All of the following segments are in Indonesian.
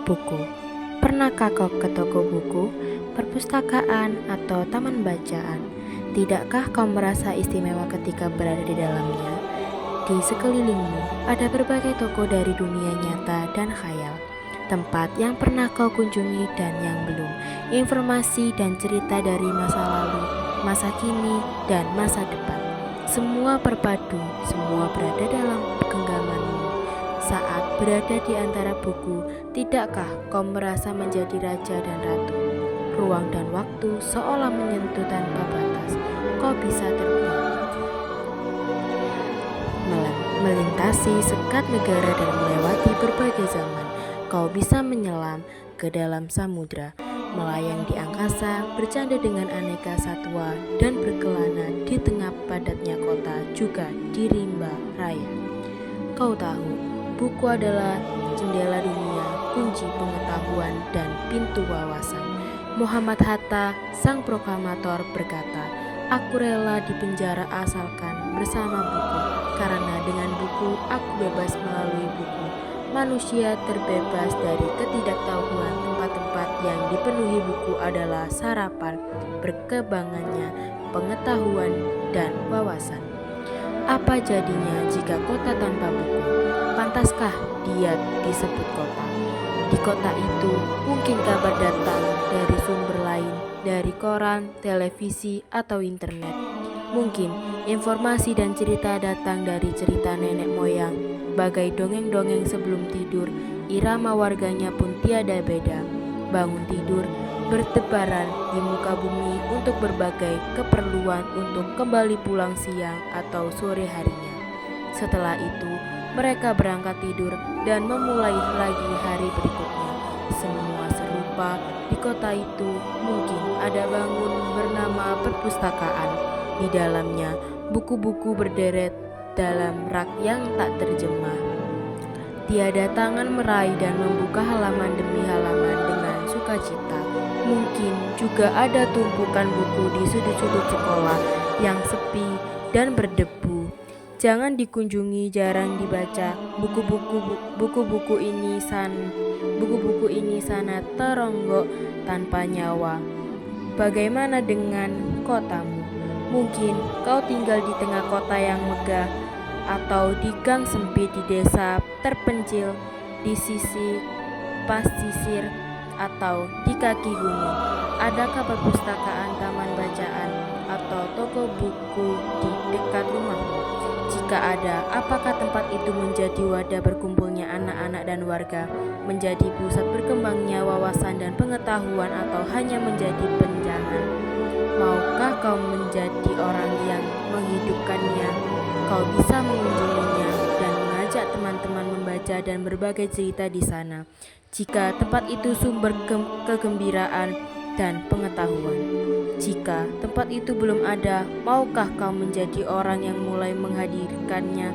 Buku. Pernahkah kau ke toko buku, perpustakaan, atau taman bacaan? Tidakkah kau merasa istimewa ketika berada di dalamnya? Di sekelilingmu ada berbagai toko dari dunia nyata dan khayal. Tempat yang pernah kau kunjungi dan yang belum. Informasi dan cerita dari masa lalu, masa kini, dan masa depan. Semua berpadu, semua berada dalam genggamanmu. Saat berada di antara buku, tidakkah kau merasa menjadi raja dan ratu? Ruang dan waktu seolah menyentuh tanpa batas. Kau bisa terbang, melintasi sekat negara dan melewati berbagai zaman. Kau bisa menyelam ke dalam samudra, melayang di angkasa, bercanda dengan aneka satwa, dan berkelana di tengah padatnya kota, juga di rimba raya. Kau tahu, buku adalah jendela dunia, kunci pengetahuan, dan pintu wawasan. Muhammad Hatta, sang proklamator, berkata, "Aku rela dipenjara asalkan bersama buku, karena dengan buku aku bebas melalui buku. Manusia terbebas dari ketidaktahuan. Tempat-tempat yang dipenuhi buku adalah sarapan berkembangannya pengetahuan dan wawasan." Apa jadinya jika kota tanpa buku? Pantaskah dia disebut kota? Di kota itu, mungkin kabar datang dari sumber lain, dari koran, televisi, atau internet. Mungkin informasi dan cerita datang dari cerita nenek moyang, bagai dongeng-dongeng sebelum tidur. Irama warganya pun tiada beda. Bangun tidur, bertebaran di muka bumi untuk berbagai keperluan, untuk kembali pulang siang atau sore harinya. Setelah itu, mereka berangkat tidur dan memulai lagi hari berikutnya. Semua serupa di kota itu. Mungkin ada bangun bernama perpustakaan. Di dalamnya, buku-buku berderet dalam rak yang tak terjemah. Tiada tangan meraih dan membuka halaman demi halaman dengan sukacita. Mungkin juga ada tumpukan buku di sudut-sudut sekolah yang sepi dan berdebu. Jangan dikunjungi, jarang dibaca. Buku-buku ini sana teronggok tanpa nyawa. Bagaimana dengan kotamu? Mungkin kau tinggal di tengah kota yang megah, atau di gang sempit di desa terpencil, di sisi pasisir, atau di kaki gunung. Adakah perpustakaan, taman bacaan, atau toko buku di dekat rumahmu? Jika ada, apakah tempat itu menjadi wadah berkumpulnya anak-anak dan warga, menjadi pusat berkembangnya wawasan dan pengetahuan, atau hanya menjadi penjangan? Maukah kau menjadi orang yang menghidupkannya? Kau bisa mengunjunginya dan mengajak teman-teman membaca dan berbagai cerita di sana. Jika tempat itu sumber kegembiraan dan pengetahuan. Jika tempat itu belum ada, maukah kau menjadi orang yang mulai menghadirkannya?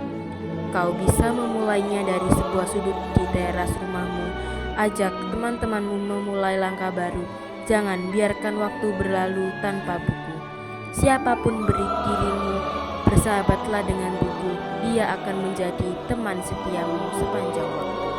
Kau bisa memulainya dari sebuah sudut di teras rumahmu. Ajak teman-temanmu memulai langkah baru. Jangan biarkan waktu berlalu tanpa buku. Siapapun beri dirimu, bersahabatlah dengan buku. Dia akan menjadi teman setiamu sepanjang waktu.